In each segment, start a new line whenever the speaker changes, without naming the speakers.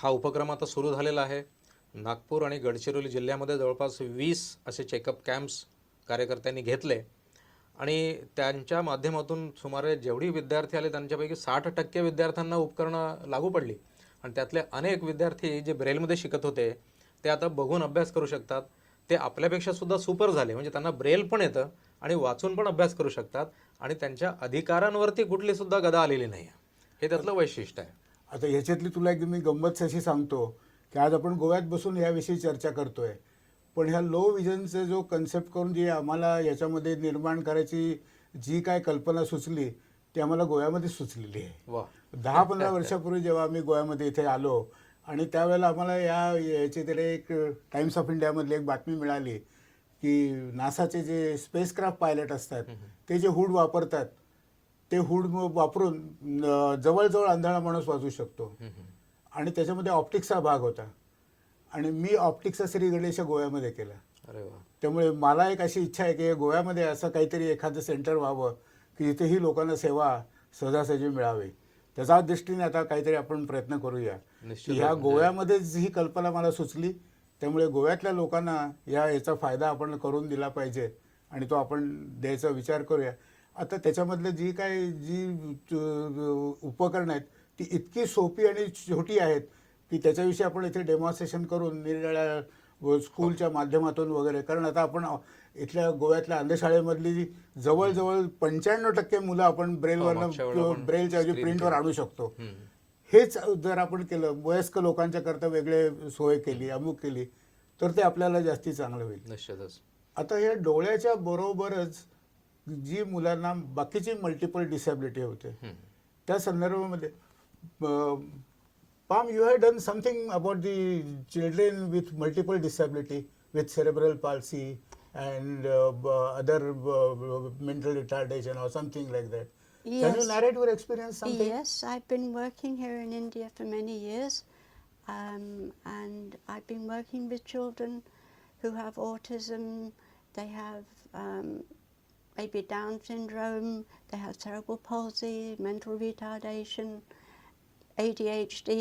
हा उपक्रम आता सुरू झालेला आहे. नागपूर आणि गडचिरोली जिल्ह्यामध्ये जवळपास 20 असे चेकअप कॅम्प्स कार्यकर्त्यांनी घेतले आणि त्यांच्या माध्यमातून सुमारे जेवढी विद्यार्थी आले त्यांच्यापैकी 60% विद्यार्थ्यांना उपकरणं लागू पडली आणि त्यातले अनेक विद्यार्थी जे ब्रेलमध्ये शिकत होते ते आता बघून अभ्यास करू शकतात. ते आपल्यापेक्षा सुद्धा सुपर झाले, म्हणजे त्यांना ब्रेल पण येतं आणि वाचून पण अभ्यास करू शकतात आणि त्यांच्या अधिकारांवरती कुठली सुद्धा गदा आलेली नाही. हे त्यातलं वैशिष्ट्य आहे.
आता ह्याच्यातली तुला एक मी गंमत अशी सांगतो की आज आपण गोव्यात बसून याविषयी चर्चा करतोय, पण ह्या लो विजनचा जो कन्सेप्ट करून जी आम्हाला याच्यामध्ये निर्माण करायची जी काय कल्पना सुचली ती आम्हाला गोव्यामध्ये सुचलेली आहे.
वा
10-15 वर्षापूर्वी जेव्हा आम्ही गोव्यामध्ये इथे आलो आणि त्यावेळेला आम्हाला याची तरी एक टाइम्स ऑफ इंडियामधली एक बातमी मिळाली की नासाचे जे स्पेसक्राफ्ट पायलट असतात ते जे हुड वापरतात ते हुड वापरून जवळजवळ आंधळा माणूस वाचू शकतो. आणि त्याच्यामध्ये ऑप्टिक्सचा भाग होता आणि मी ऑप्टिक्सचा श्री गणेश गोव्यामध्ये केला.
अरे वा.
त्यामुळे मला एक अशी इच्छा आहे की गोव्यामध्ये असं काहीतरी एखादं सेंटर व्हावं की जिथेही लोकांना सेवा सहजासहजी मिळावी. त्याच्या दृष्टीने आता काहीतरी आपण प्रयत्न करूया. ह्या गोव्यामध्येच ही कल्पना मला सुचली, त्यामुळे गोव्यातल्या लोकांना याचा फायदा आपण करून दिला पाहिजे आणि तो आपण द्यायचा विचार करूया. आता त्याच्यामधलं जी उपकरणं आहेत ती इतकी सोपी आणि छोटी आहेत की त्याच्याविषयी आपण इथे डेमॉन्स्ट्रेशन करून निरनिराळ्या स्कूलच्या माध्यमातून वगैरे, कारण आता आपण इथल्या गोव्यातल्या अंधशाळेमधली जवळजवळ 95% मुलं आपण ब्रेलवरनं ब्रेलच्या ऐवजी प्रिंटवर आणू शकतो. हेच जर आपण केलं, वयस्क लोकांच्या करता वेगळे सोय केली, अमुक केली, तर ते आपल्याला जास्ती चांगलं होईल.
निश्चितच.
आता या डोळ्याच्या बरोबरच जी मुलांना बाकीची मल्टिपल डिसॅबिलिटी होते त्या संदर्भामध्ये Pam, you have done something about the children with multiple disability, with cerebral palsy and other mental retardation or something like that.
Yes.
Can you narrate your experience something?
Yes, I've been working here in India for many years, and I've been working with children who have autism, they have maybe Down syndrome, they have cerebral palsy, mental retardation, ADHD,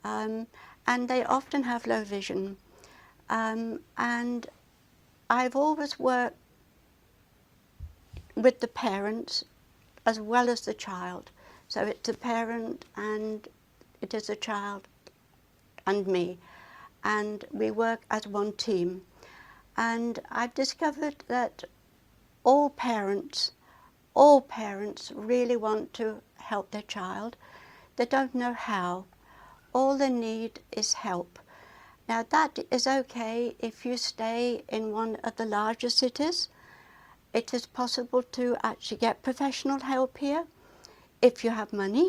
and they often have low vision. And I've always worked with the parents as well as the child. So it's a parent and it is a child and me. And we work as one team. And I've discovered that all parents really want to help their child. They don't know how. All they need is help. Now that is okay if you stay in one of the larger cities. It is possible to actually get professional help here if you have money.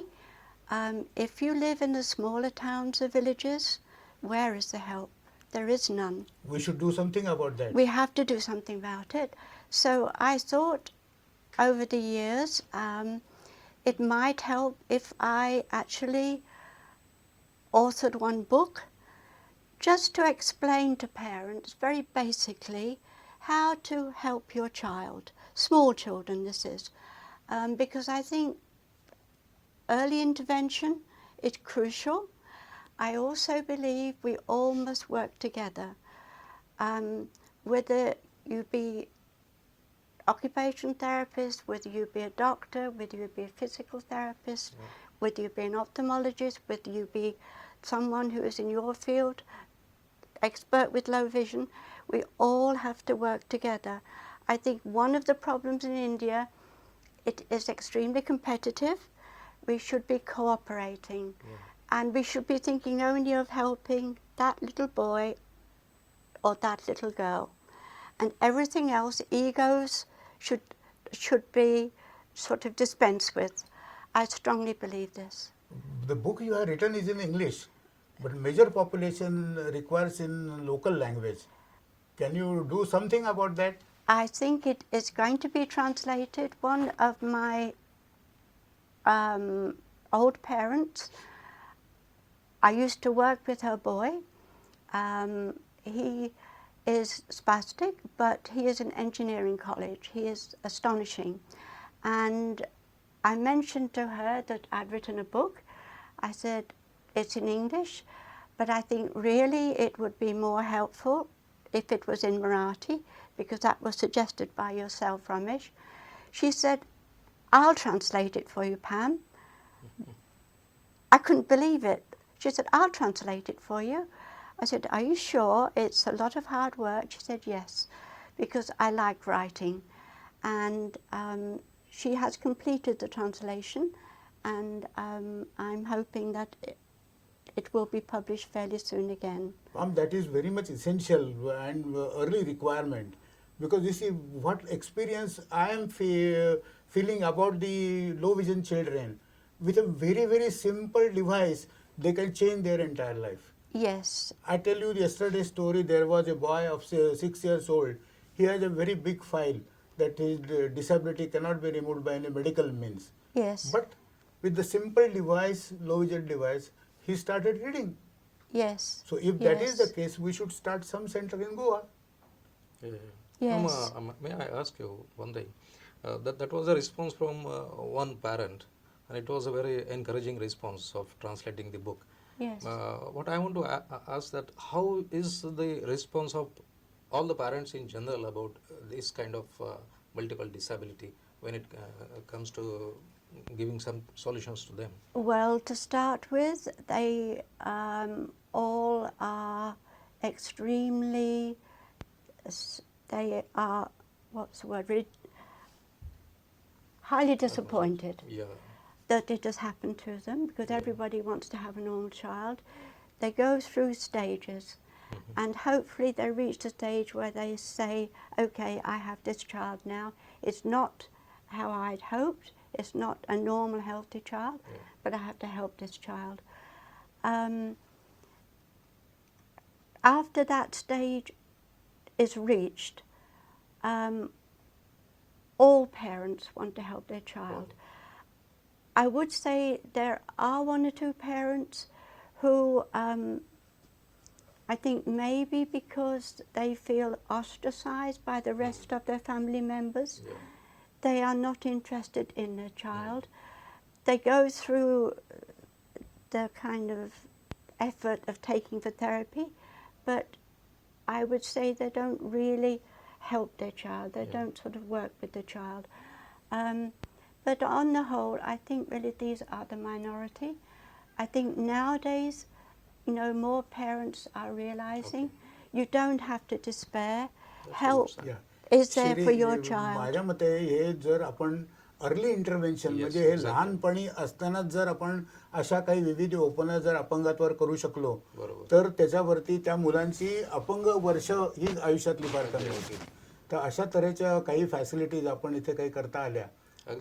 If you live in the smaller towns or villages, where is the help? There is none.
We should do something about that.
We have to do something about it. So I thought over the years it might help if I actually authored one book just to explain to parents very basically how to help your child, small children this is, because I think early intervention is crucial. I also believe we all must work together, whether you be occupational therapist, whether you be a doctor, whether you be a physical therapist, whether you be an ophthalmologist, whether you be someone who is in your field, expert with low vision, we all have to work together. I think one of the problems in India, it is extremely competitive. We should be cooperating, and we should be thinking only of helping that little boy or that little girl, and everything else, egos should be sort of dispensed with. I strongly believe this.
The book you have written is in English, but major population requires in local language. Can you do something about that?
I think it is going to be translated. One of my old parents, I used to work with her boy. He is spastic, but he is in engineering college. He is astonishing. And I mentioned to her that I'd written a book. I said, it's in English. But I think really it would be more helpful if it was in Marathi, because that was suggested by yourself, Ramesh. She said, I'll translate it for you, Pam. I couldn't believe it. She said, I'll translate it for you. I said, are you sure? It's a lot of hard work. She said, yes, because I like writing. And she has completed the translation, and I'm hoping that it will be published fairly soon again.
That is very much essential and early requirement, because you see what experience I am feeling about the low vision children. With a very simple device, they can change their entire life.
Yes,
I tell you yesterday's story. There was a boy of 6 years old. He has a very big file that his disability cannot be removed by any medical means.
yes,
But with the simple device, low vision device, he started reading.
yes.
So if that is the
yes,
case, we should start some center in Goa.
Yeah.
Yes.
May I ask you one thing? That was a response from one parent, and it was a very encouraging response of translating the book.
Yes.
What I want to ask that how is the response of all the parents in general about this kind of multiple disability when it comes to giving some solutions to them?
Well, to start with, they all are extremely, they are, what's the word, highly disappointed
Yeah.
that it has happened to them, because everybody wants to have a normal child. They go through stages, and hopefully they reach the stage where they say, okay, I have this child now. It's not how I'd hoped. It's not a normal, healthy child, but I have to help this child. After that stage is reached, all parents want to help their child. I would say there are one or two parents who I think maybe because they feel ostracized by the rest of their family members, they are not interested in their child. They go through the kind of effort of taking the therapy, but I would say they don't really help their child. They don't sort of work with the child. But on the whole, I think really these are the minority. I think nowadays, more parents are realizing you don't have to despair. Help is there for your child.
माझ्या मते हे जर आपण early intervention म्हणजे हे लहानपणी असतानाच जर आपण अशा काही विविध ओपनर जर अपंगात्वावर करू शकलो, तर त्याच्यावरती त्या मुलांची अपंग वर्ष ही आयुष्यातली फार कमी होती. तर अशा तऱ्हेच्या काही फॅसिलिटीज आपण इथे काही करता आल्या,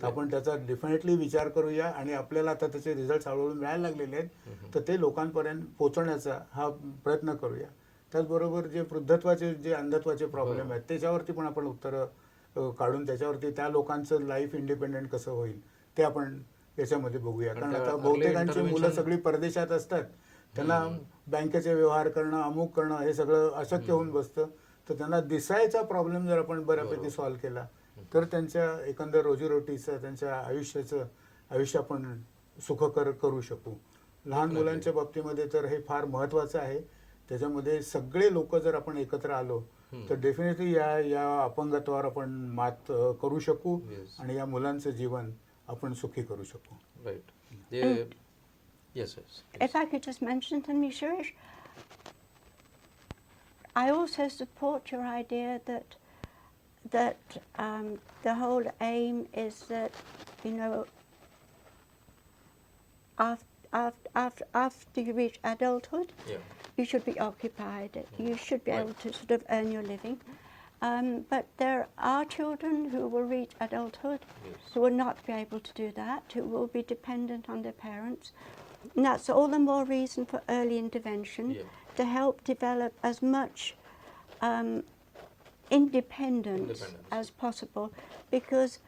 आपण त्याचा डेफिनेटली विचार करूया, आणि आपल्याला आता त्याचे रिझल्ट हळूहळू मिळायला लागलेले आहेत, तर ते लोकांपर्यंत पोहोचवण्याचा हा प्रयत्न करूया. त्याचबरोबर जे वृद्धत्वाचे जे अंधत्वाचे प्रॉब्लेम आहेत त्याच्यावरती पण आपण उत्तरं काढून त्याच्यावरती त्या लोकांचं लाईफ इंडिपेंडेंट कसं होईल ते आपण याच्यामध्ये बघूया. कारण आता बहुतेकांची मुलं सगळी परदेशात असतात, त्यांना बँकेचे व्यवहार करणं, अमुक करणं हे सगळं अशक्य होऊन बसतं. तर त्यांना दिसायचा प्रॉब्लेम जर आपण बऱ्यापैकी सॉल्व्ह केला, तर त्यांच्या एकंदर रोजीरोटीचं, त्यांच्या आयुष्य आपण सुखकर करू शकू. लहान मुलांच्या बाबतीमध्ये तर हे फार महत्त्वाचं आहे. त्याच्यामध्ये सगळे लोक जर आपण एकत्र आलो तर डेफिनेटली या अपंगत्वावर आपण मात करू शकू, आणि या मुलांचं जीवन आपण सुखी करू शकू.
Right. Yes.
If I could just mention something, Suresh, I also support your idea that the whole aim is that, after you reach adulthood, you should be occupied. You should be able to sort of earn your living. But there are children who will reach adulthood who will not be able to do that, who will be dependent on their parents. And that's all the more reason for early intervention, to help develop as much independence as possible, because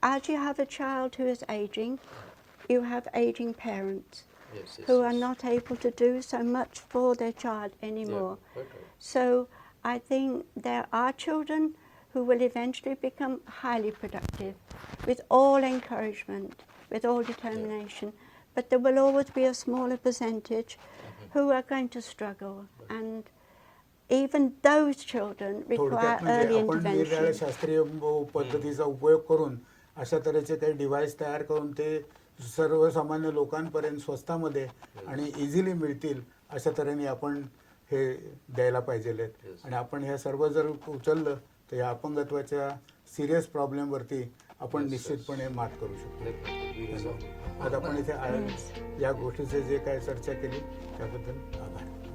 as you have a child who is aging, you have aging parents who are not able to do so much for their child anymore. So I think there are children who will eventually become highly productive with all encouragement, with all determination, but there will always be a smaller percentage who are going to struggle, and even those children require
थोडक्यात
early
म्हणजे आपण निरनिराळ्या
intervention.
शास्त्रीय पद्धतीचा उपयोग करून अशा तऱ्हेचे काही डिव्हाइस तयार करून ते सर्वसामान्य लोकांपर्यंत स्वस्तामध्ये आणि इझिली मिळतील अशा तऱ्हेने आपण हे द्यायला पाहिजे. आणि आपण ह्या सर्व जर उचललं तर या अपंगत्वाच्या सिरियस प्रॉब्लेमवरती आपण निश्चितपणे मात करू शकतो. आता आपण इथे या गोष्टीचे जे काय चर्चा केली त्याबद्दल आभार.